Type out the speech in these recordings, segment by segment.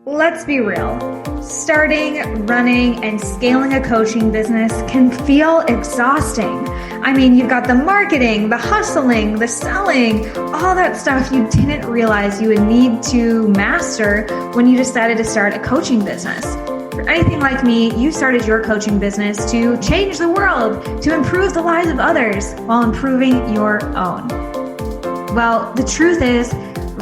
Let's be real. Starting, running, and scaling a coaching business can feel exhausting. I mean, you've got the marketing, the hustling, the selling, all that stuff you didn't realize you would need to master when you decided to start a coaching business. For anything like me, you started your coaching business to change the world, to improve the lives of others while improving your own. Well, the truth is,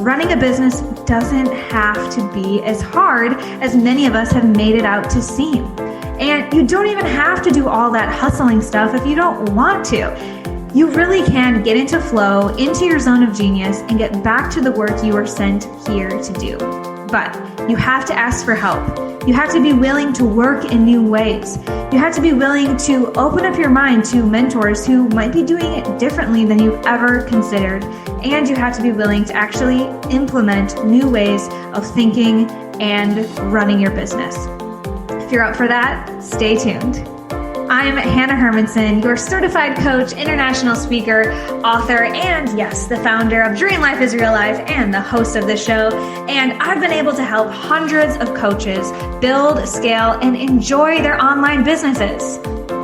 running a business doesn't have to be as hard as many of us have made it out to seem. And you don't even have to do all that hustling stuff if you don't want to. You really can get into flow, into your zone of genius, and get back to the work you were sent here to do. But you have to ask for help. You have to be willing to work in new ways. You have to be willing to open up your mind to mentors who might be doing it differently than you've ever considered. And you have to be willing to actually implement new ways of thinking and running your business. If you're up for that, stay tuned. I'm Hannah Hermanson, your certified coach, international speaker, author, and yes, the founder of Dream Life is Real Life and the host of the show. And I've been able to help hundreds of coaches build, scale, and enjoy their online businesses.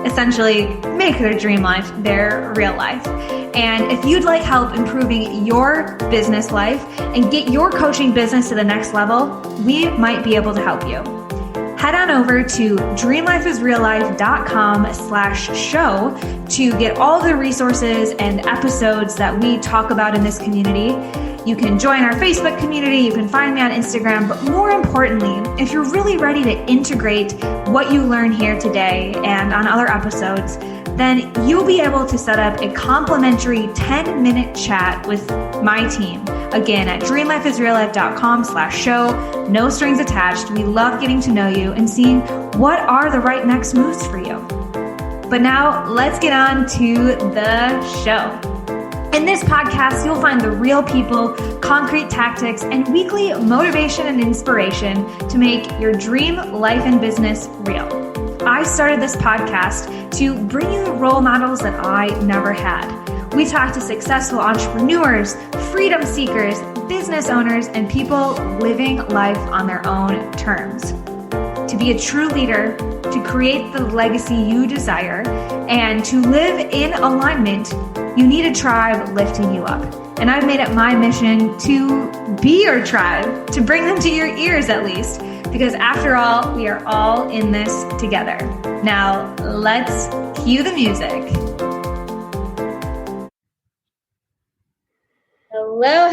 Essentially, make their dream life their real life. And if you'd like help improving your business life and get your coaching business to the next level, we might be able to help you. Head on over to dreamlifeisreallife.com/show to get all the resources and episodes that we talk about in this community. You can join our Facebook community, you can find me on Instagram, but more importantly, if you're really ready to integrate what you learn here today and on other episodes, then you'll be able to set up a complimentary 10-minute chat with my team. Again, at dreamlifeisreallife.com/show, no strings attached. We love getting to know you and seeing what are the right next moves for you. But now let's get on to the show. In this podcast, you'll find the real people, concrete tactics, and weekly motivation and inspiration to make your dream life and business real. I started this podcast to bring you the role models that I never had. We talk to successful entrepreneurs, freedom seekers, business owners, and people living life on their own terms. To be a true leader, to create the legacy you desire, and to live in alignment, you need a tribe lifting you up. And I've made it my mission to be your tribe, to bring them to your ears at least, because after all, we are all in this together. Now, let's cue the music.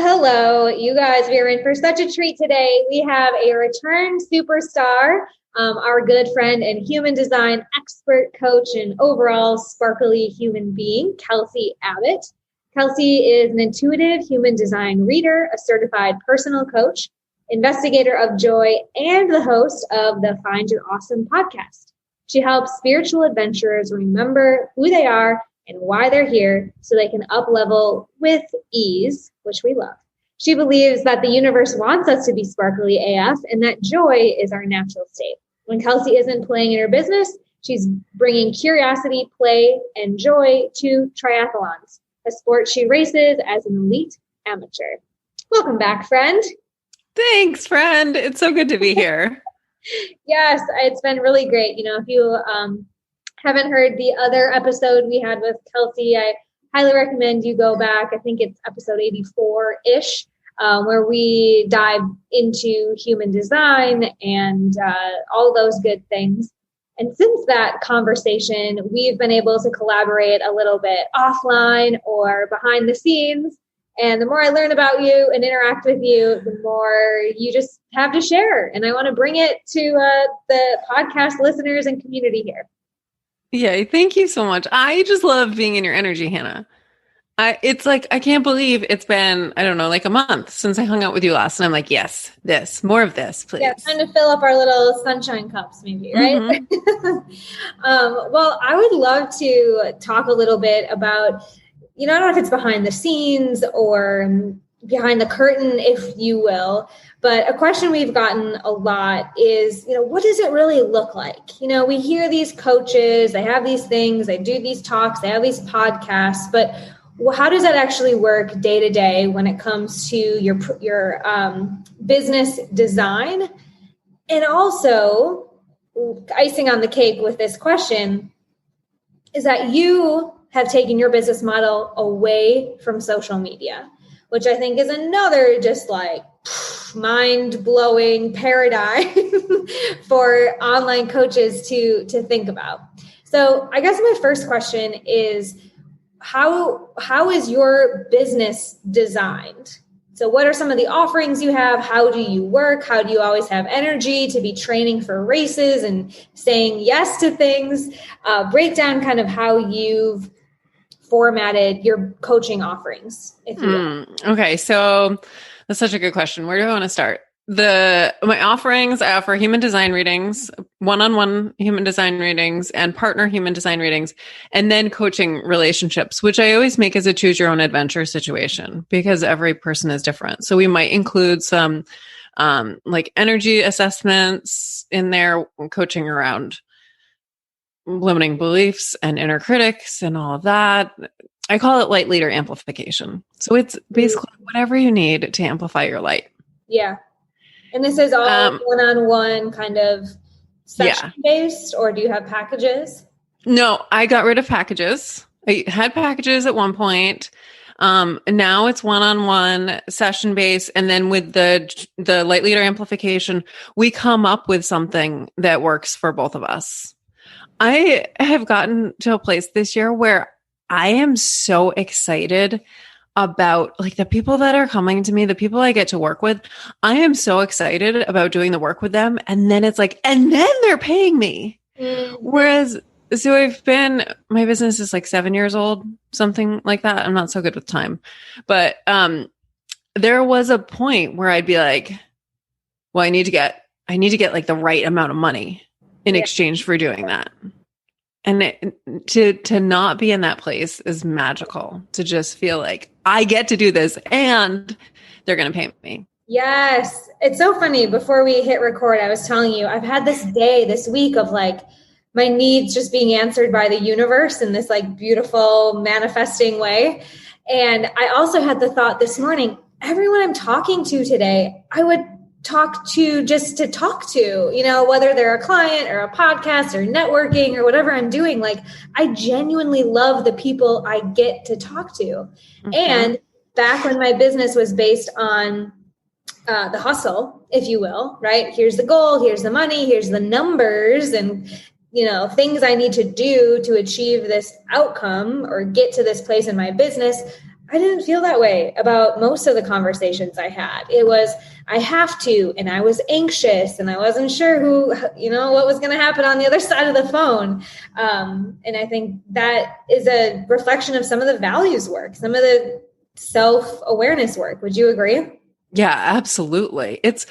Hello. You guys, we are in for such a treat today. We have a return superstar, our good friend and human design expert, coach, and overall sparkly human being, Kelsey Abbott. Kelsey is an intuitive human design reader, a certified personal coach, Instigator of Joy, and the host of the Find Your Awesome podcast. She helps spiritual adventurers remember who they are and why they're here so they can up-level with ease, which we love. She believes that the universe wants us to be sparkly AF and that joy is our natural state. When Kelsey isn't playing in her business, she's bringing curiosity, play, and joy to triathlons, a sport she races as an elite amateur. Welcome back, friend. Thanks, friend. It's so good to be here. Yes, it's been really great. You know, if you haven't heard the other episode we had with Kelsey, I highly recommend you go back. I think it's episode 84-ish, where we dive into human design and all those good things. And since that conversation, we've been able to collaborate a little bit offline or behind the scenes. And the more I learn about you and interact with you, the more you just have to share. And I want to bring it to the podcast listeners and community here. Yeah, thank you so much. I just love being in your energy, Hannah. It's like, I can't believe it's been, I don't know, like a month since I hung out with you last. And I'm like, yes, more of this, please. Yeah, time to fill up our little sunshine cups maybe, right? Mm-hmm. Well, I would love to talk a little bit about, I don't know if it's behind the scenes or behind the curtain, if you will, but a question we've gotten a lot is, what does it really look like? We hear these coaches, they have these things, they do these talks, they have these podcasts, but how does that actually work day to day when it comes to your business design And also, icing on the cake with this question is that you have taken your business model away from social media, which I think is another just like mind-blowing paradigm for online coaches to think about. So I guess my first question is, how is your business designed? So what are some of the offerings you have? How do you work? How do you always have energy to be training for races and saying yes to things? Break down kind of how you've formatted your coaching offerings, if you will. Okay, so that's such a good question. Where do I want to start? My offerings, I offer human design readings, one-on-one human design readings, and partner human design readings, and then coaching relationships, which I always make as a choose your own adventure situation because every person is different. So we might include some like energy assessments in there, coaching around limiting beliefs and inner critics and all of that. I call it light leader amplification. So it's basically whatever you need to amplify your light. Yeah. And this is all one-on-one kind of session-based, or do you have packages? No, I got rid of packages. I had packages at one point. Now it's one-on-one session-based. And then with the light leader amplification, we come up with something that works for both of us. I have gotten to a place this year where I am so excited about like the people that are coming to me, the people I get to work with. I am so excited about doing the work with them. And then it's like, and then they're paying me. Whereas, so my business is like 7 years old, something like that. I'm not so good with time, but, there was a point where I'd be like, well, I need to get like the right amount of money in exchange for doing that. And to not be in that place is magical, to just feel like I get to do this and they're going to pay me. Yes. It's so funny. Before we hit record, I was telling you, I've had this week of like my needs just being answered by the universe in this like beautiful manifesting way. And I also had the thought this morning, everyone I'm talking to today, I would talk to just to talk to, whether they're a client or a podcast or networking or whatever I'm doing. Like I genuinely love the people I get to talk to. Mm-hmm. And back when my business was based on the hustle, if you will, right? Here's the goal, here's the money, here's the numbers and, things I need to do to achieve this outcome or get to this place in my business. I didn't feel that way about most of the conversations I had. It was, I have to, and I was anxious and I wasn't sure what was going to happen on the other side of the phone. And I think that is a reflection of some of the values work, some of the self-awareness work. Would you agree? Yeah, absolutely. It's,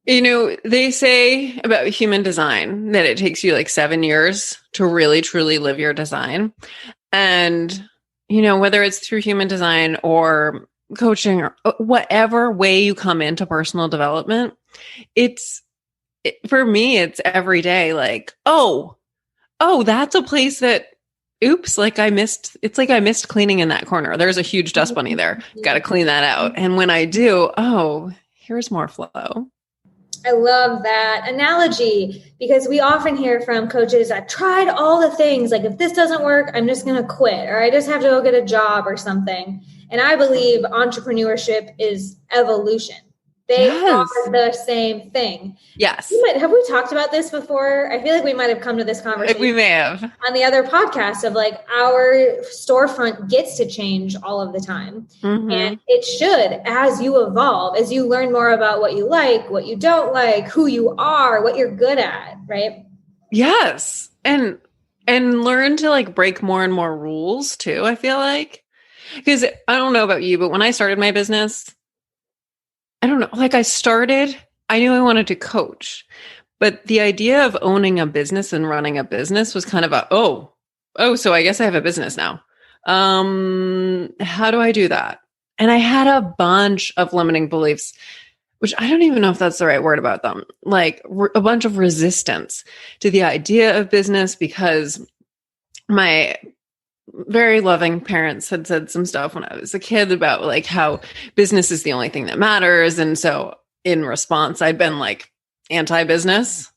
they say about human design that it takes you like 7 years to really, truly live your design. And whether it's through human design or coaching or whatever way you come into personal development, for me, it's every day like, oh, that's a place that, oops, like I missed cleaning in that corner. There's a huge dust bunny there. Got to clean that out. And when I do, here's more flow. I love that analogy because we often hear from coaches, I've tried all the things. Like if this doesn't work, I'm just going to quit or I just have to go get a job or something. And I believe entrepreneurship is evolution. They are the same thing. Yes. Have we talked about this before? I feel like we might have come to this conversation. We may have. On the other podcast of like our storefront gets to change all of the time. Mm-hmm. And it should, as you evolve, as you learn more about what you like, what you don't like, who you are, what you're good at, right? Yes. And learn to like break more and more rules too, I feel like. Because I don't know about you, but when I started my business, I don't know, like I knew I wanted to coach, but the idea of owning a business and running a business was kind of so I guess I have a business now. How do I do that? And I had a bunch of limiting beliefs, which I don't even know if that's the right word about them, like a bunch of resistance to the idea of business because my very loving parents had said some stuff when I was a kid about like how business is the only thing that matters. And so in response, I'd been like anti-business.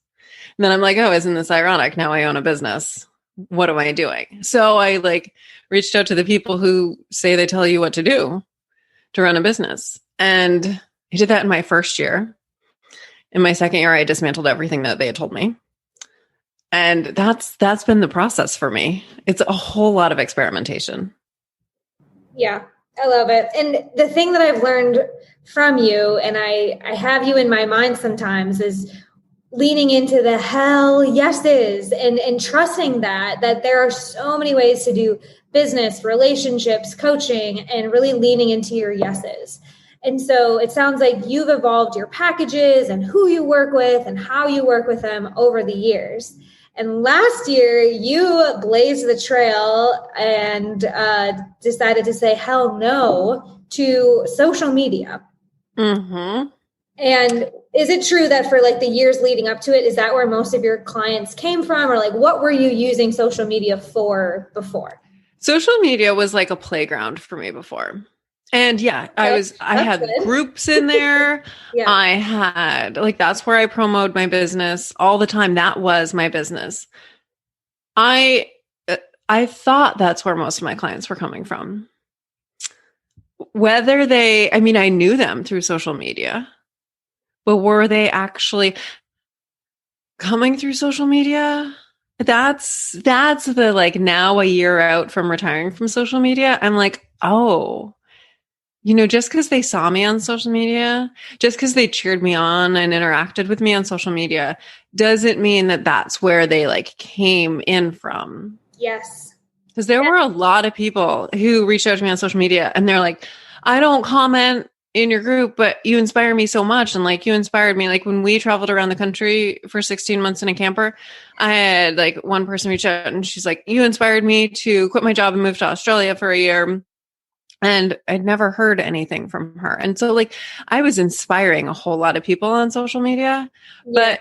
And then I'm like, oh, isn't this ironic? Now I own a business. What am I doing? So I like reached out to the people who say they tell you what to do to run a business. And I did that in my first year. In my second year, I dismantled everything that they had told me. And that's been the process for me. It's a whole lot of experimentation. Yeah, I love it. And the thing that I've learned from you, and I have you in my mind sometimes, is leaning into the hell yeses and trusting that there are so many ways to do business, relationships, coaching, and really leaning into your yeses. And so it sounds like you've evolved your packages and who you work with and how you work with them over the years. And last year, you blazed the trail and decided to say hell no to social media. Mm-hmm. And is it true that for like the years leading up to it, is that where most of your clients came from? Or like, what were you using social media for before? Social media was like a playground for me before. And yeah, I had good groups in there. Yeah. I had like, that's where I promoted my business all the time. That was my business. I thought that's where most of my clients were coming from. I knew them through social media, but were they actually coming through social media? That's the, like, now a year out from retiring from social media, I'm like, oh, just because they saw me on social media, just because they cheered me on and interacted with me on social media, doesn't mean that that's where they like came in from. Yes. Because there were a lot of people who reached out to me on social media and they're like, I don't comment in your group, but you inspire me so much. And like, you inspired me. Like when we traveled around the country for 16 months in a camper, I had like one person reach out and she's like, you inspired me to quit my job and move to Australia for a year. And I'd never heard anything from her. And so like, I was inspiring a whole lot of people on social media, but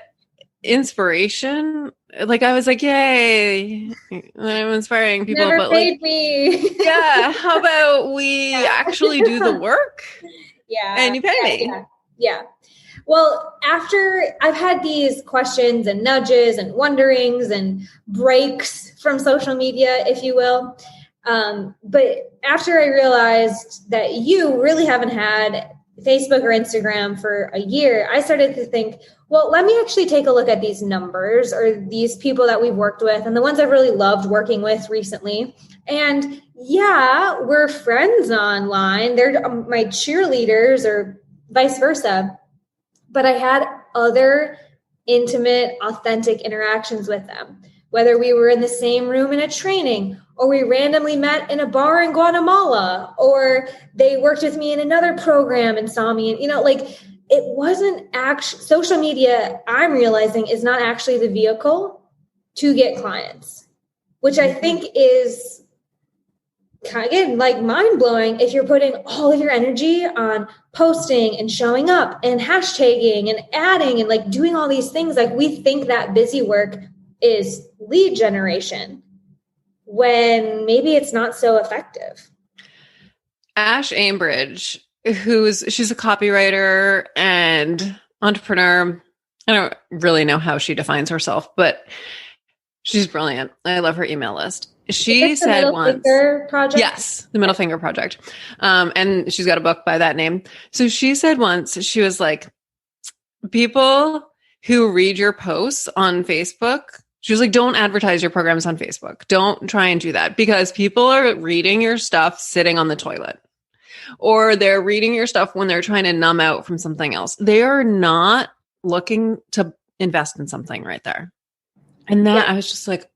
inspiration, like I was like, yay, I'm inspiring people. Never but paid like, me. Yeah. How about we actually do the work? Yeah. And you pay me. Yeah. Well, after I've had these questions and nudges and wonderings and breaks from social media, if you will. But after I realized that you really haven't had Facebook or Instagram for a year, I started to think, well, let me actually take a look at these numbers or these people that we've worked with and the ones I've really loved working with recently. And yeah, we're friends online. They're my cheerleaders or vice versa. But I had other intimate, authentic interactions with them, whether we were in the same room in a training or we randomly met in a bar in Guatemala, or they worked with me in another program and saw me. And, like it wasn't actually social media. I'm realizing is not actually the vehicle to get clients, which I think is kind of, again, like mind blowing. If you're putting all of your energy on posting and showing up and hashtagging and adding and like doing all these things, like we think that busy work is lead generation, when maybe it's not so effective. Ash Ambridge, she's a copywriter and entrepreneur. I don't really know how she defines herself, but she's brilliant. I love her email list. She said once, Project? Yes, the Middle Finger Project. And she's got a book by that name. So she said once, she was like, people who read your posts on Facebook, she was like, don't advertise your programs on Facebook. Don't try and do that because people are reading your stuff sitting on the toilet, or they're reading your stuff when they're trying to numb out from something else. They are not looking to invest in something right there. And that I was just like,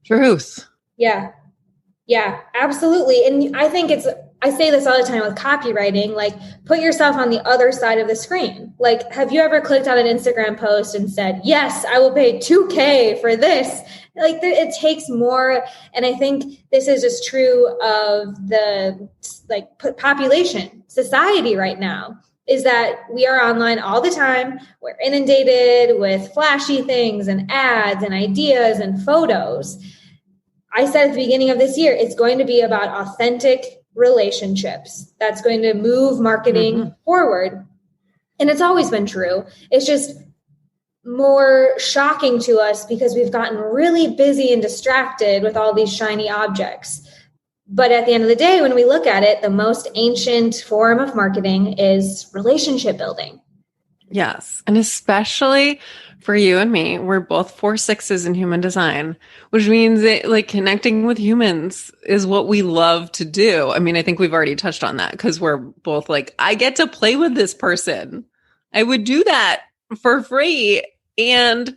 truth. Yeah, absolutely. And I think I say this all the time with copywriting, like put yourself on the other side of the screen. Like, have you ever clicked on an Instagram post and said, yes, I will pay $2,000 for this? Like it takes more. And I think this is just true of the population, society right now, is that we are online all the time. We're inundated with flashy things and ads and ideas and photos. I said at the beginning of this year, it's going to be about authentic relationships. That's going to move marketing forward. And it's always been true. It's just more shocking to us because we've gotten really busy and distracted with all these shiny objects. But at the end of the day, when we look at it, the most ancient form of marketing is relationship building. Yes. And especially for you and me, we're both 4/6s in human design, which means that like connecting with humans is what we love to do. I mean, I think we've already touched on that because we're both like, I get to play with this person. I would do that for free. And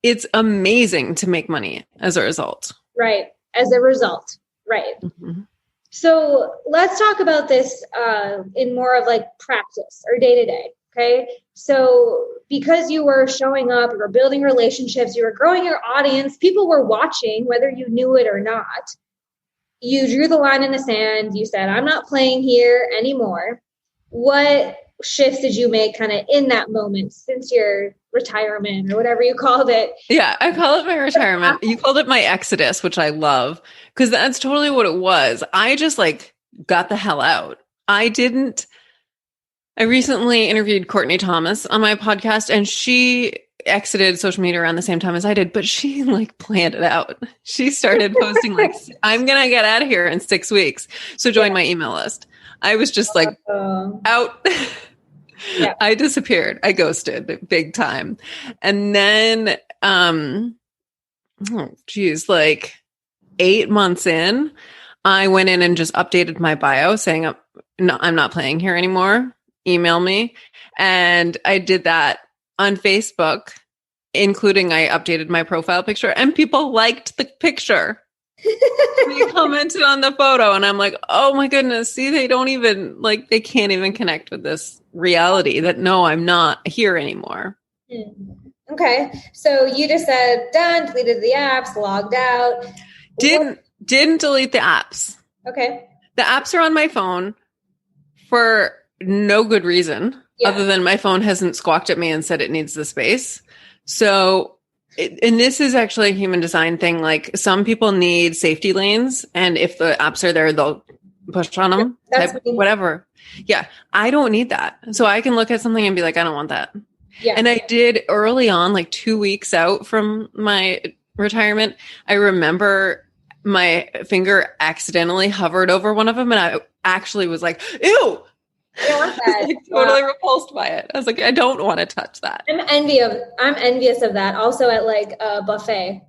it's amazing to make money as a result. Right. As a result. Right. Mm-hmm. So let's talk about this in more of like practice or day to day. Okay. So because you were showing up, you were building relationships, you were growing your audience, people were watching, whether you knew it or not. You drew the line in the sand. You said, I'm not playing here anymore. What shifts did you make kind of in that moment since your retirement or whatever you called it? Yeah, I call it my retirement. You called it my exodus, which I love because that's totally what it was. I just like got the hell out. I recently interviewed Cor.E Thomas on my podcast and she exited social media around the same time as I did, but she like planned it out. She started posting like, I'm going to get out of here in 6 weeks. So join my email list. I was just like out. Yeah. I disappeared. I ghosted big time. And then, like 8 months in, I went in and just updated my bio saying, I'm not playing here anymore. Email me. And I did that on Facebook, including I updated my profile picture and people liked the picture. They commented on the photo and I'm like, oh my goodness, see, they don't even they can't even connect with this reality that no, I'm not here anymore. Okay. So you just said done, deleted the apps, logged out. Didn't delete the apps. Okay. The apps are on my phone for no good reason other than my phone hasn't squawked at me and said it needs the space. So and this is actually a human design thing. Like some people need safety lanes. And if the apps are there, they'll push on them, whatever. Yeah. I don't need that. So I can look at something and be like, I don't want that. Yeah. And I did early on, like 2 weeks out from my retirement. I remember my finger accidentally hovered over one of them. And I actually was like, ew. I don't want that. Like, totally repulsed by it. I was like, I don't want to touch that. I'm envious of that. Also at like a buffet.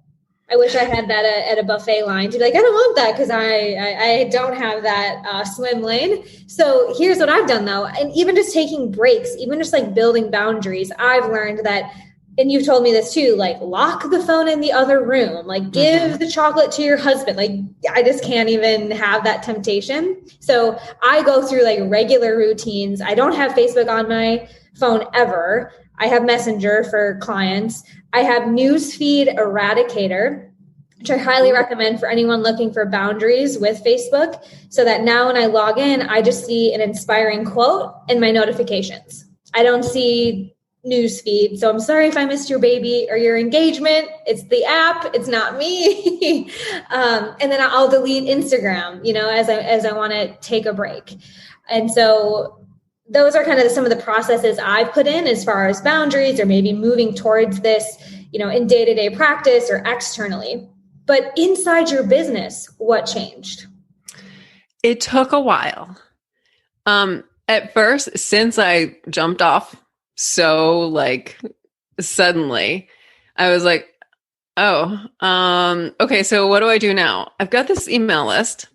I wish I had that at a buffet line to be like, I don't want that because I don't have that swim lane. So here's what I've done though. And even just taking breaks, even just like building boundaries, I've learned that, and you've told me this too, like lock the phone in the other room, like give the chocolate to your husband. Like I just can't even have that temptation. So I go through like regular routines. I don't have Facebook on my phone ever. I have Messenger for clients. I have Newsfeed Eradicator, which I highly recommend for anyone looking for boundaries with Facebook, so that now when I log in, I just see an inspiring quote in my notifications. I don't see newsfeed. So I'm sorry if I missed your baby or your engagement. It's the app. It's not me. And then I'll delete Instagram, as I want to take a break. And so those are kind of some of the processes I've put in as far as boundaries or maybe moving towards this, in day-to-day practice or externally. But inside your business, what changed? It took a while. At first, since I jumped off so suddenly, I was like, okay, so what do I do now? I've got this email list.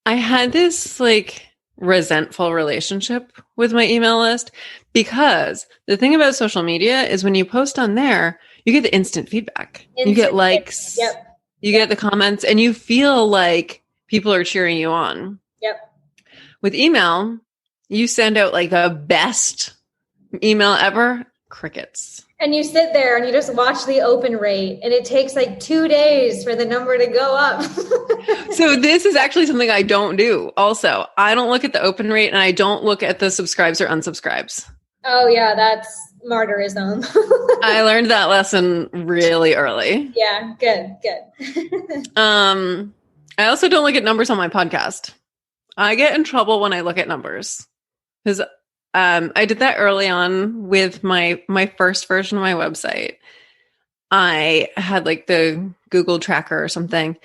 I had this resentful relationship with my email list because the thing about social media is when you post on there, you get the instant feedback. You get likes, you get the comments, and you feel like people are cheering you on. Yep. With email, you send out the best email ever, crickets. And you sit there and you just watch the open rate, and it takes 2 days for the number to go up. So this is actually something I don't do. Also, I don't look at the open rate and I don't look at the subscribes or unsubscribes. Oh yeah, that's martyrism. I learned that lesson really early. Yeah, good. I also don't look at numbers on my podcast. I get in trouble when I look at numbers because I did that early on with my first version of my website. I had like the Google tracker or something.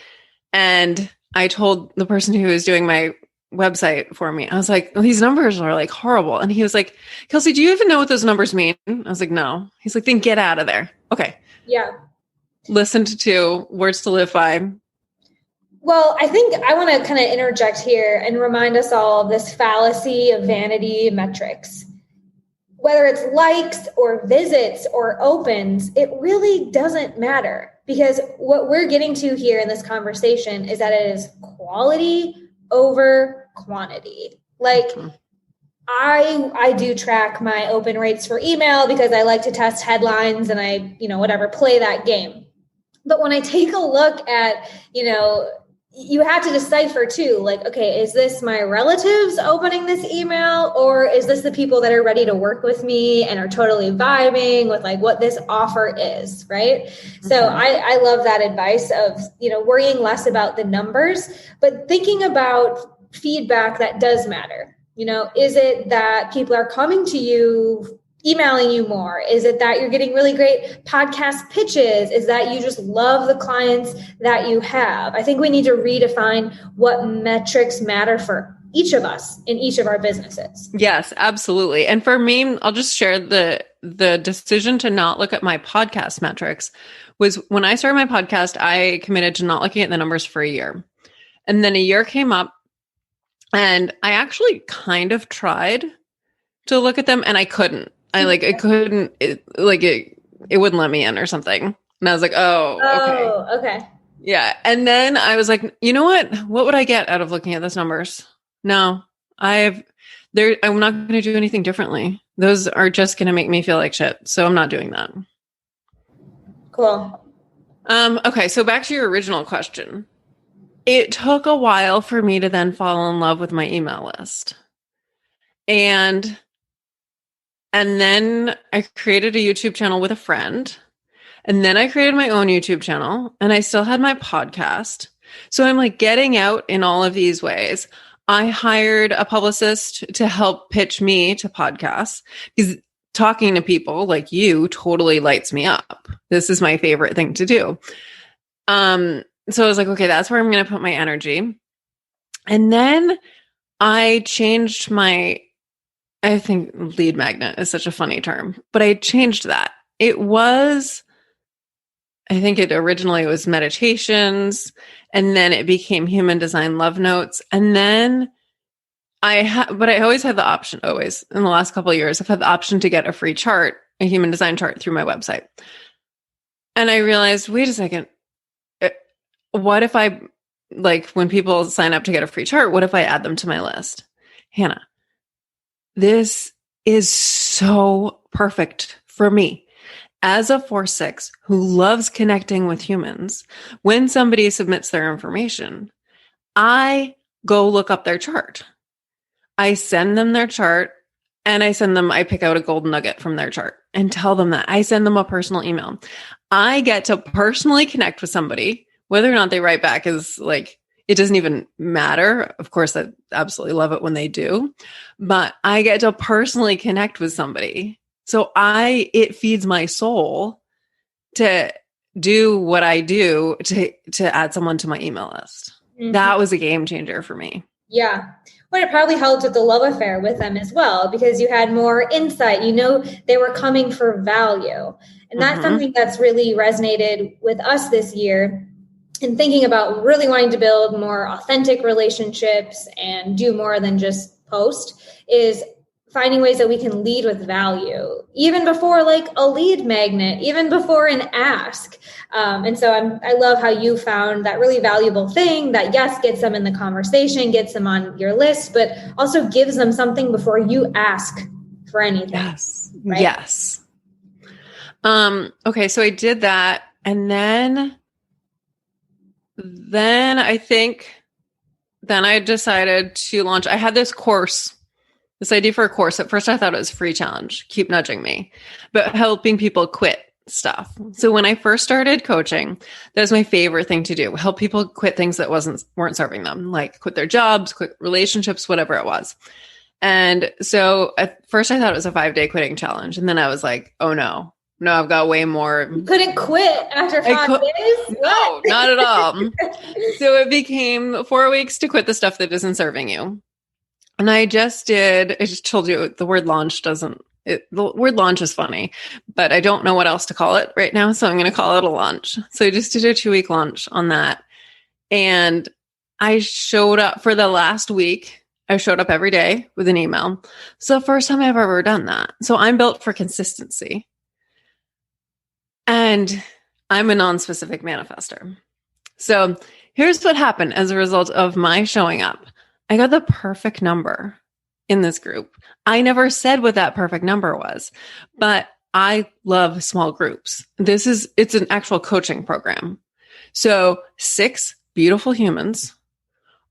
And I told the person who was doing my website for me, I was like, well, these numbers are like horrible. And he was like, Kelsey, do you even know what those numbers mean? I was like, no. He's like, then get out of there. Okay. Yeah. Listen to 2 words to live by. Well, I think I want to kind of interject here and remind us all of this fallacy of vanity metrics. Whether it's likes or visits or opens, it really doesn't matter, because what we're getting to here in this conversation is that it is quality over quantity. Like I do track my open rates for email because I like to test headlines and I, whatever, play that game. But when I take a look at, you have to decipher too, like, okay, is this my relatives opening this email, or is this the people that are ready to work with me and are totally vibing with like what this offer is, right? Mm-hmm. So I love that advice of, worrying less about the numbers, but thinking about feedback that does matter. Is it that people are coming to you, emailing you more? Is it that you're getting really great podcast pitches? Is that you just love the clients that you have? I think we need to redefine what metrics matter for each of us in each of our businesses. Yes, absolutely. And for me, I'll just share the decision to not look at my podcast metrics was when I started my podcast, I committed to not looking at the numbers for a year. And then a year came up and I actually kind of tried to look at them and I couldn't. It wouldn't let me in or something. And I was like, okay. Yeah. And then I was like, you know what would I get out of looking at those numbers? No, I'm not going to do anything differently. Those are just going to make me feel like shit. So I'm not doing that. Cool. Okay. So back to your original question. It took a while for me to then fall in love with my email list. And then I created a YouTube channel with a friend. And then I created my own YouTube channel and I still had my podcast. So I'm like getting out in all of these ways. I hired a publicist to help pitch me to podcasts because talking to people like you totally lights me up. This is my favorite thing to do. So I was like, okay, that's where I'm going to put my energy. And then I changed I think lead magnet is such a funny term, but I changed that. I think it originally was meditations, and then it became human design love notes. And then but I always had the option, always in the last couple of years, I've had the option to get a free chart, a human design chart through my website. And I realized, wait a second, what if when people sign up to get a free chart, what if I add them to my list? Hannah, this is so perfect for me. As a 4/6 who loves connecting with humans, when somebody submits their information, I go look up their chart. I send them their chart and I pick out a gold nugget from their chart and tell them that. I send them a personal email. I get to personally connect with somebody. Whether or not they write back is like, it doesn't even matter. Of course, I absolutely love it when they do, but I get to personally connect with somebody. So it feeds my soul to do what I do to add someone to my email list. Mm-hmm. That was a game changer for me. Yeah. Well, it probably helped with the love affair with them as well, because you had more insight. They were coming for value. And that's something that's really resonated with us this year. And thinking about really wanting to build more authentic relationships and do more than just post is finding ways that we can lead with value, even before like a lead magnet, even before an ask. And so I love how you found that really valuable thing that, yes, gets them in the conversation, gets them on your list, but also gives them something before you ask for anything. Yes. Right? Yes. Okay. So I did that. And then I decided to launch. I had this idea for a course. At first I thought it was a free challenge, keep nudging me, but helping people quit stuff. So when I first started coaching, that was my favorite thing to do. Help people quit things that weren't serving them, like quit their jobs, quit relationships, whatever it was. And so at first I thought it was a 5-day quitting challenge. And then I was like, oh no, I've got way more. You couldn't quit after 5 days? No, not at all. So it became 4 weeks to quit the stuff that isn't serving you. And I just told you the word launch the word launch is funny, but I don't know what else to call it right now. So I'm going to call it a launch. So I just did a 2-week launch on that. And I showed up for the last week. I showed up every day with an email. It's the first time I've ever done that. So I'm built for consistency. And I'm a non-specific manifester. So here's what happened as a result of my showing up. I got the perfect number in this group. I never said what that perfect number was, but I love small groups. It's an actual coaching program. So 6 beautiful humans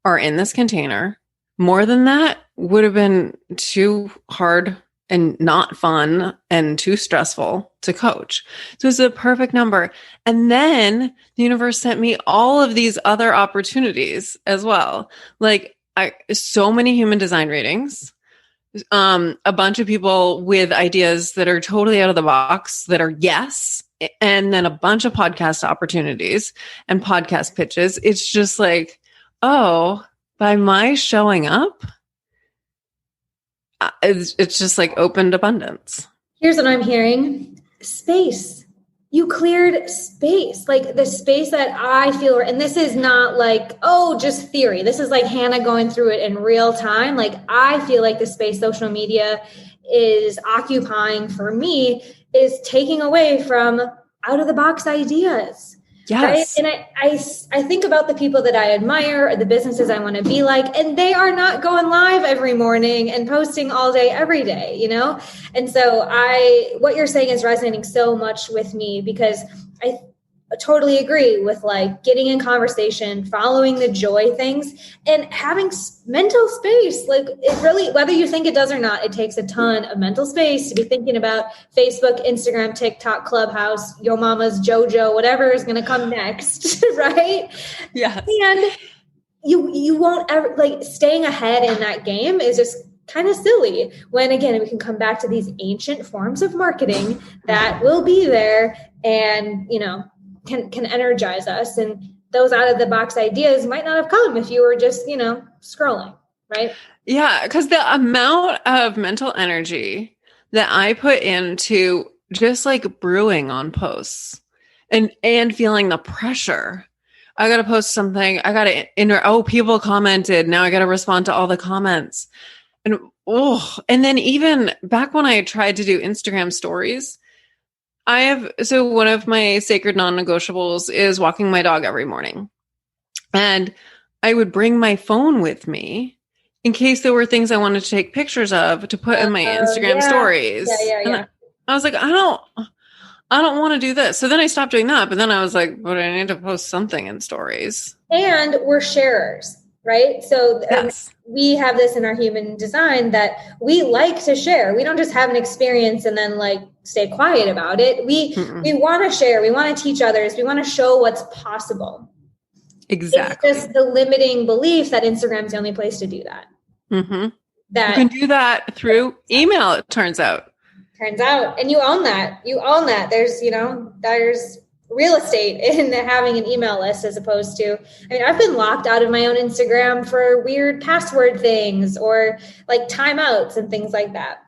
are in this container. More than that would have been too hard and not fun and too stressful to coach. So it's a perfect number. And then the universe sent me all of these other opportunities as well. Like so many human design readings, a bunch of people with ideas that are totally out of the box that are yes, and then a bunch of podcast opportunities and podcast pitches. It's just like, oh, by my showing up, it's just like opened abundance. Here's what I'm hearing. Space. You cleared space, like the space that I feel, and this is not like, oh, just theory. This is like Hannah going through it in real time. Like I feel like the space social media is occupying for me is taking away from out of the box ideas. Yes. Right? And I think about the people that I admire or the businesses I want to be like, and they are not going live every morning and posting all day, every day, you know? And so what you're saying is resonating so much with me because I totally agree with like getting in conversation, following the joy things and having mental space. Like it really, whether you think it does or not, it takes a ton of mental space to be thinking about Facebook, Instagram, TikTok, Clubhouse, Yo Mama's, JoJo, whatever is going to come next. Right. Yes. And you won't ever like staying ahead in that game is just kind of silly when again, we can come back to these ancient forms of marketing that will be there and, you know, can energize us. And those out of the box ideas might not have come if you were just, you know, scrolling, right? Yeah. Because the amount of mental energy that I put into just like brewing on posts and feeling the pressure. I got to post something. I got to people commented. Now I got to respond to all the comments. And then even back when I tried to do Instagram stories, one of my sacred non-negotiables is walking my dog every morning. And I would bring my phone with me in case there were things I wanted to take pictures of to put in my Instagram stories. Yeah. And I was like, I don't want to do this. So then I stopped doing that. But then I was like, but I need to post something in stories. And we're sharers, right? So yes. We have this in our human design that we like to share. We don't just have an experience and then like stay quiet about it. We want to share. We want to teach others. We want to show what's possible. Exactly. It's just the limiting belief that Instagram is the only place to do that. Mm-hmm. That you can do that through email, it turns out. And you own that. There's real estate in having an email list as opposed to, I've been locked out of my own Instagram for weird password things or like timeouts and things like that.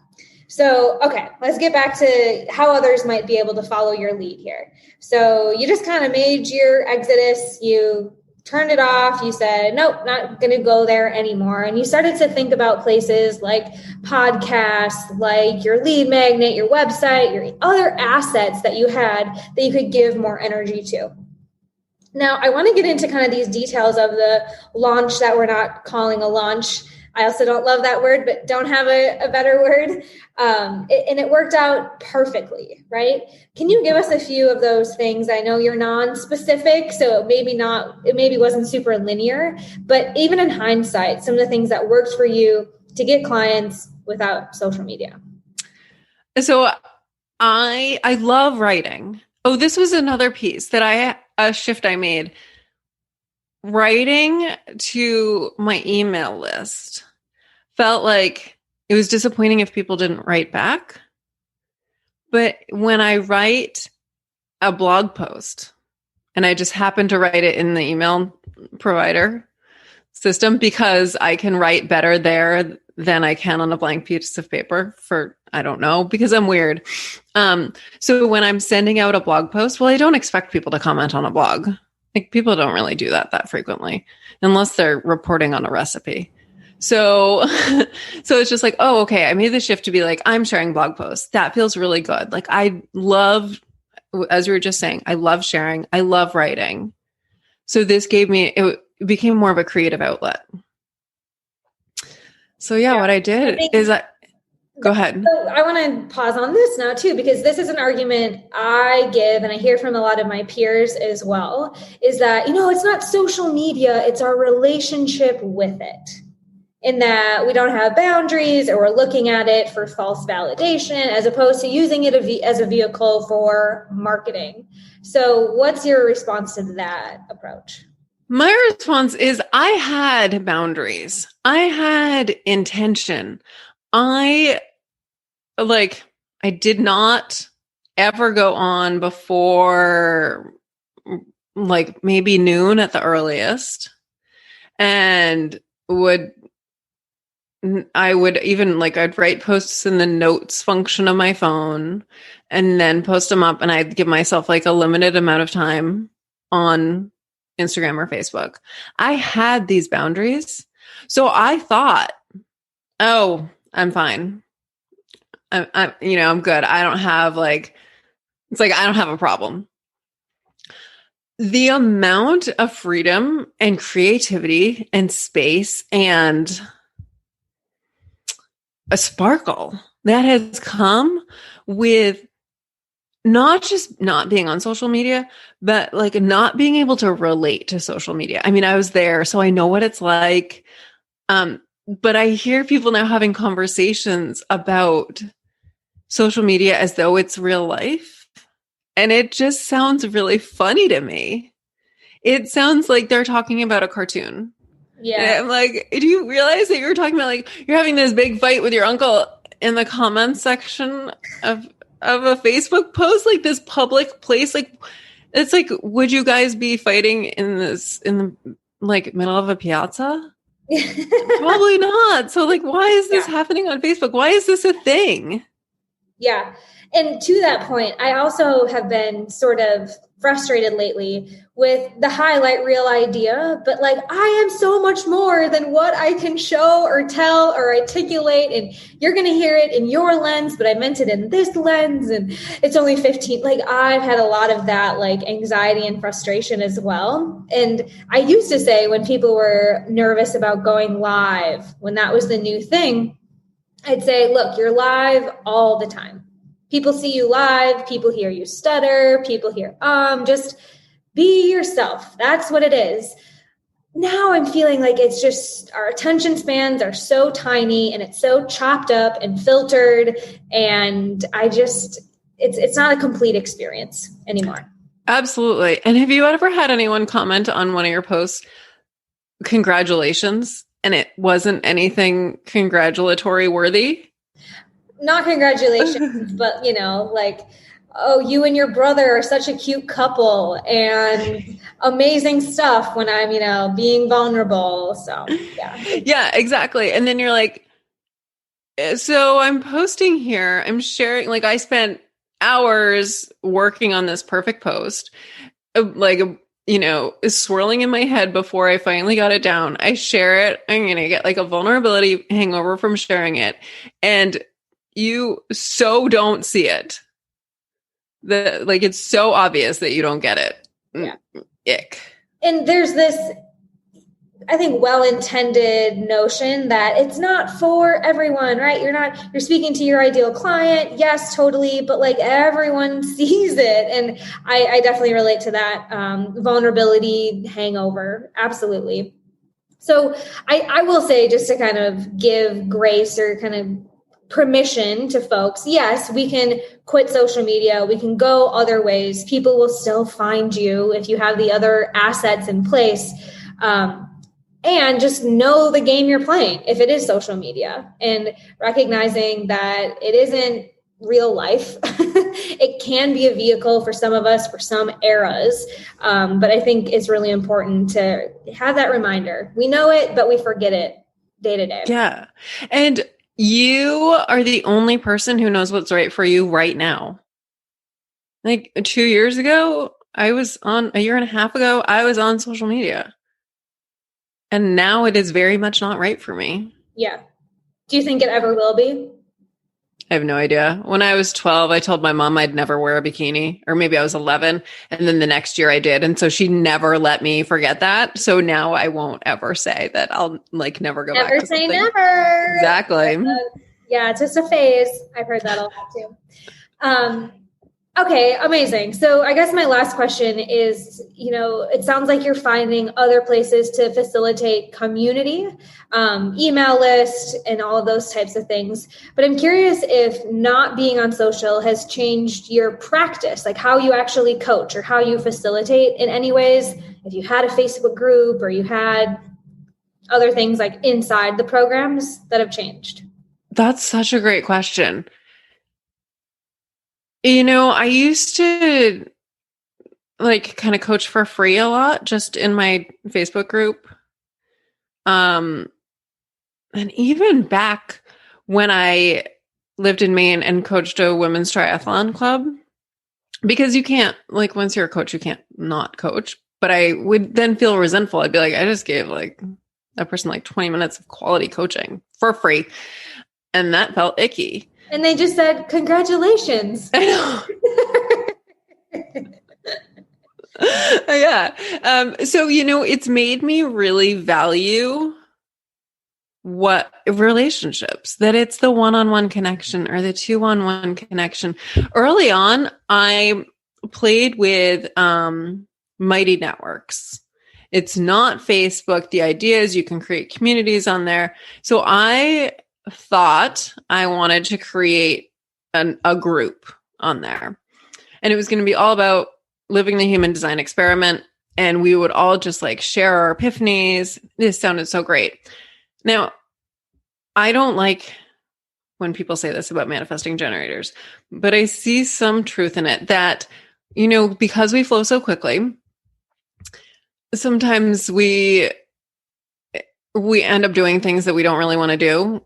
So, okay, let's get back to how others might be able to follow your lead here. So you just kind of made your exodus, you turned it off. You said, nope, not going to go there anymore. And you started to think about places like podcasts, like your lead magnet, your website, your other assets that you had that you could give more energy to. Now, I want to get into kind of these details of the launch that we're not calling a launch. I also don't love that word, but don't have a better word. And it worked out perfectly, right? Can you give us a few of those things? I know you're non-specific, so it maybe wasn't super linear, but even in hindsight, some of the things that worked for you to get clients without social media. So I love writing. Oh, this was another piece a shift I made. Writing to my email list felt like it was disappointing if people didn't write back. But when I write a blog post and I just happen to write it in the email provider system because I can write better there than I can on a blank piece of paper for, I don't know, because I'm weird. So when I'm sending out a blog post, well, I don't expect people to comment on a blog. Like people don't really do that frequently unless they're reporting on a recipe. So it's just like, oh, okay. I made the shift to be like, I'm sharing blog posts. That feels really good. Like I love, as we were just saying, I love sharing. I love writing. So this it became more of a creative outlet. So what I did go ahead. So I want to pause on this now too, because this is an argument I give and I hear from a lot of my peers as well, is that, it's not social media, it's our relationship with it. In that we don't have boundaries or we're looking at it for false validation as opposed to using it as a vehicle for marketing. So what's your response to that approach? My response is I had boundaries. I had intention. I did not ever go on before like maybe noon at the earliest, and I would even I'd write posts in the notes function of my phone and then post them up, and I'd give myself like a limited amount of time on Instagram or Facebook. I had these boundaries. So I thought, oh, I'm fine. I'm good. I don't have I don't have a problem. The amount of freedom and creativity and space and a sparkle that has come with not just not being on social media, but not being able to relate to social media. I mean, I was there, so I know what it's like. But I hear people now having conversations about social media as though it's real life. And it just sounds really funny to me. It sounds like they're talking about a cartoon. Yeah. And I'm like, do you realize that you're talking about you're having this big fight with your uncle in the comments section of a Facebook post, this public place? It's would you guys be fighting in the middle of a piazza? Probably not. So why is this happening on Facebook? Why is this a thing? Yeah. And to that point, I also have been sort of frustrated lately with the highlight reel idea, but I am so much more than what I can show or tell or articulate. And you're going to hear it in your lens, but I meant it in this lens. And it's only 15. I've had a lot of that anxiety and frustration as well. And I used to say when people were nervous about going live, when that was the new thing, I'd say, look, you're live all the time. People see you live, people hear you stutter, people hear, just be yourself. That's what it is. Now I'm feeling it's just our attention spans are so tiny and it's so chopped up and filtered. And it's not a complete experience anymore. Absolutely. And have you ever had anyone comment on one of your posts, congratulations, and it wasn't anything congratulatory worthy? Not congratulations, but oh, you and your brother are such a cute couple and amazing stuff when I'm, being vulnerable. So yeah. Yeah, exactly. And then you're so I'm posting here, I'm sharing, I spent hours working on this perfect post, swirling in my head before I finally got it down. I share it. I'm going to get a vulnerability hangover from sharing it. And you so don't see it. It's so obvious that you don't get it. Yeah. Ick. And there's this, I think, well-intended notion that it's not for everyone, right? You're speaking to your ideal client. Yes, totally. But everyone sees it. And I definitely relate to that vulnerability hangover. Absolutely. So I will say, just to kind of give grace or kind of permission to folks, yes, we can quit social media. We can go other ways. People will still find you if you have the other assets in place. and just know the game you're playing if it is social media, and recognizing that it isn't real life. It can be a vehicle for some of us for some eras. But I think it's really important to have that reminder. We know it, but we forget it day to day. Yeah. And you are the only person who knows what's right for you right now. Like 2 years ago, a year and a half ago, I was on social media. And now it is very much not right for me. Yeah. Do you think it ever will be? I have no idea. When I was 12, I told my mom I'd never wear a bikini, or maybe I was 11. And then the next year I did. And so she never let me forget that. So now I won't ever say that I'll like never go back to something. Never say never. Exactly. Yeah, it's just a phase. I've heard that a lot too. Okay, amazing. So I guess my last question is, it sounds like you're finding other places to facilitate community, email list, and all of those types of things. But I'm curious if not being on social has changed your practice, like how you actually coach or how you facilitate in any ways. If you had a Facebook group or you had other things like inside the programs that have changed. That's such a great question. I used to like kind of coach for free a lot just in my Facebook group. And even back when I lived in Maine and coached a women's triathlon club, because you can't, like, once you're a coach, you can't not coach. But I would then feel resentful. I'd be like, I just gave like that person like 20 minutes of quality coaching for free. And that felt icky. And they just said, congratulations. I know. Yeah. So, it's made me really value what relationships, that it's the one-on-one connection or the two-on-one connection. Early on, I played with Mighty Networks. It's not Facebook. The idea is you can create communities on there. So I thought I wanted to create a group on there. And it was going to be all about living the human design experiment. And we would all just like share our epiphanies. This sounded so great. Now, I don't like when people say this about manifesting generators, but I see some truth in it that, because we flow so quickly, sometimes we end up doing things that we don't really want to do.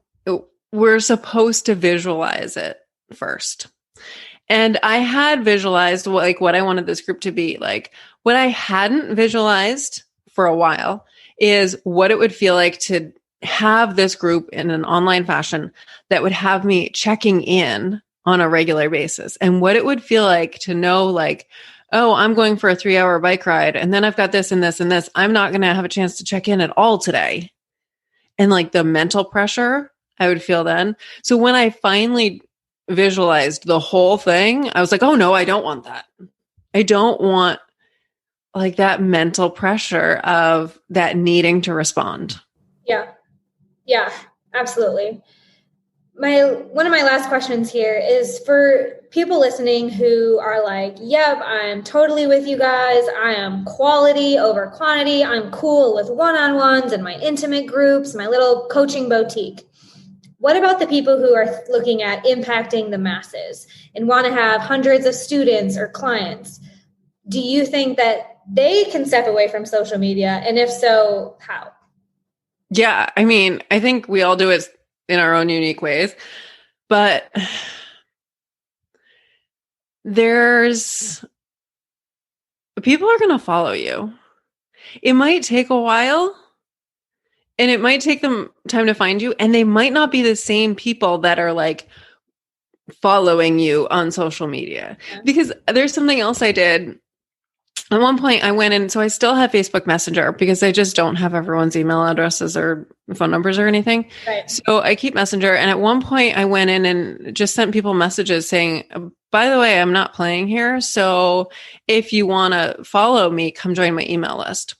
We're supposed to visualize it first. And I had visualized like what I wanted this group to be. Like what I hadn't visualized for a while is what it would feel like to have this group in an online fashion that would have me checking in on a regular basis, and what it would feel like to know like, oh, I'm going for a 3-hour bike ride and then I've got this and this and this. I'm not going to have a chance to check in at all today. And like the mental pressure I would feel then. So when I finally visualized the whole thing, I was like, oh no, I don't want that. I don't want like that mental pressure of that needing to respond. Yeah, absolutely. One of my last questions here is for people listening who are like, yep, I'm totally with you guys. I am quality over quantity. I'm cool with one-on-ones and my intimate groups, my little coaching boutique. What about the people who are looking at impacting the masses and want to have hundreds of students or clients? Do you think that they can step away from social media? And if so, how? Yeah, I mean, I think we all do it in our own unique ways, but people are going to follow you. It might take a while and it might take them time to find you, and they might not be the same people that are like following you on social media. Yeah. Because there's something else I did. At one point I went in, so I still have Facebook Messenger because I just don't have everyone's email addresses or phone numbers or anything. Right. So I keep Messenger. And at one point I went in and just sent people messages saying, by the way, I'm not playing here. So if you want to follow me, come join my email list.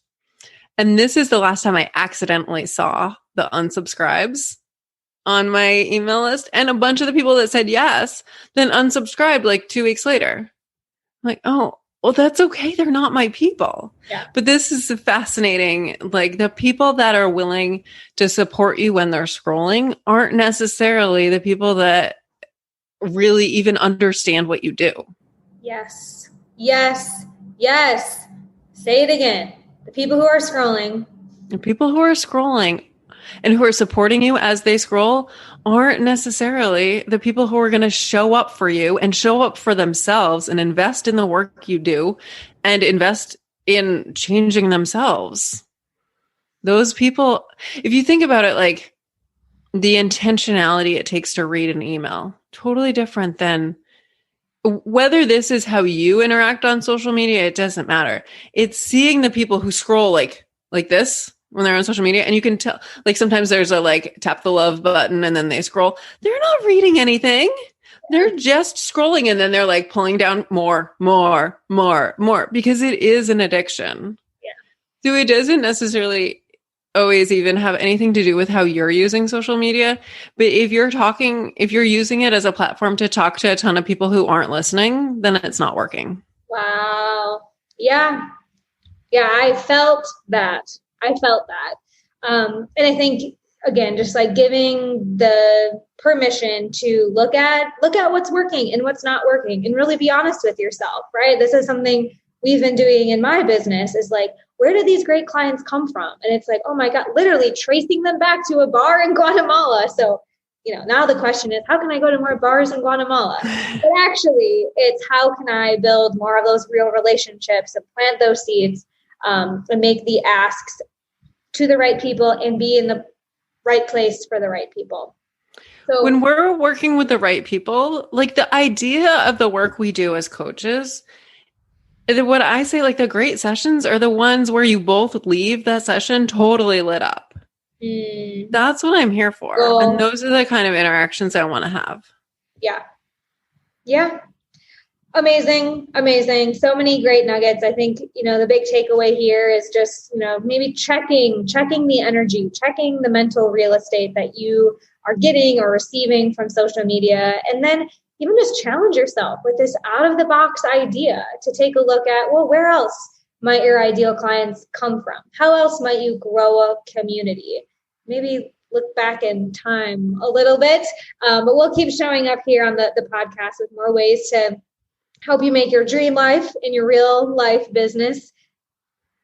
And this is the last time I accidentally saw the unsubscribes on my email list. And a bunch of the people that said yes, then unsubscribed like 2 weeks later. I'm like, oh, well, that's okay. They're not my people. Yeah. But this is fascinating. Like the people that are willing to support you when they're scrolling aren't necessarily the people that really even understand what you do. Yes. Yes. Yes. Say it again. The people who are scrolling. The people who are scrolling and who are supporting you as they scroll aren't necessarily the people who are going to show up for you and show up for themselves and invest in the work you do and invest in changing themselves. Those people, if you think about it, like the intentionality it takes to read an email, totally different than whether this is how you interact on social media, it doesn't matter. It's seeing the people who scroll like this when they're on social media, and you can tell, like sometimes there's a like tap the love button and then they scroll. They're not reading anything. They're just scrolling and then they're like pulling down more, because it is an addiction. Yeah. So it doesn't necessarily always even have anything to do with how you're using social media. But if you're using it as a platform to talk to a ton of people who aren't listening, then it's not working. Wow. Yeah. Yeah. I felt that. And I think, again, just like giving the permission to look at what's working and what's not working and really be honest with yourself, right? This is something we've been doing in my business is like, where do these great clients come from? And it's like, oh my God, literally tracing them back to a bar in Guatemala. So, now the question is, how can I go to more bars in Guatemala? But actually, it's how can I build more of those real relationships and plant those seeds and make the asks to the right people and be in the right place for the right people. So when we're working with the right people, like the idea of the work we do as coaches, what I say, like the great sessions are the ones where you both leave that session totally lit up. That's what I'm here for. Well, and those are the kind of interactions I want to have. Yeah. Yeah. Amazing. So many great nuggets. I think, the big takeaway here is just, maybe checking the energy, checking the mental real estate that you are getting or receiving from social media. And then even just challenge yourself with this out of the box idea to take a look at, well, where else might your ideal clients come from? How else might you grow a community? Maybe look back in time a little bit, but we'll keep showing up here on the podcast with more ways to help you make your dream life and your real life business,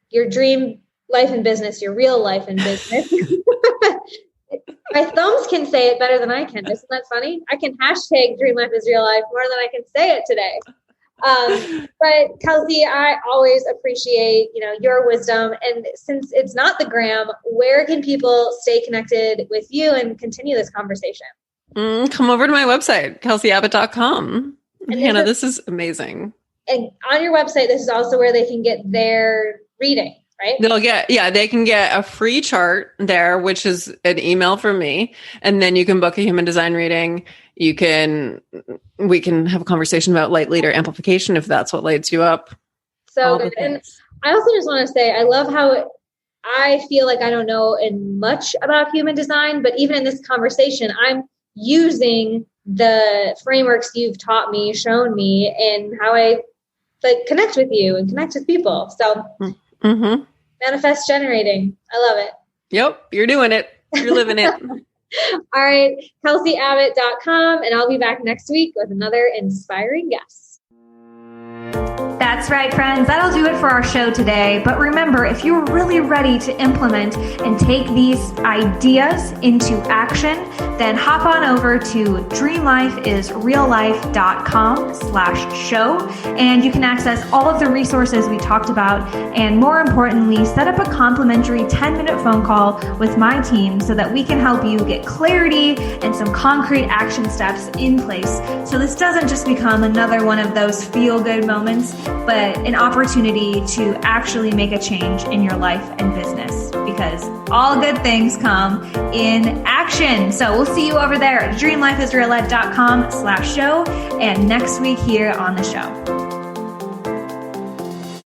your dream life and business, your real life and business. My thumbs can say it better than I can. Isn't that funny? I can hashtag dream life is real life more than I can say it today. But Kelsey, I always appreciate, your wisdom. And since it's not the gram, where can people stay connected with you and continue this conversation? Come over to my website, KelseyAbbott.com. Hannah, this is amazing. And on your website, this is also where they can get their reading, right? They can get a free chart there, which is an email from me. And then you can book a human design reading. We can have a conversation about light leader amplification if that's what lights you up. So good. And I also just want to say, I love how I feel like I don't know much about human design, but even in this conversation, I'm using the frameworks you've taught me, shown me, and how I connect with you and connect with people. So manifest generating. I love it. Yep. You're doing it. You're living it. All right. KelseyAbbott.com. And I'll be back next week with another inspiring guest. That's right, friends. That'll do it for our show today. But remember, if you're really ready to implement and take these ideas into action, then hop on over to dreamlifeisreallife.com/show, and you can access all of the resources we talked about, and more importantly, set up a complimentary 10-minute phone call with my team so that we can help you get clarity and some concrete action steps in place, so this doesn't just become another one of those feel-good moments, but an opportunity to actually make a change in your life and business, because all good things come in action. So we'll see you over there at dreamlifeisreallife.com/show and next week here on the show.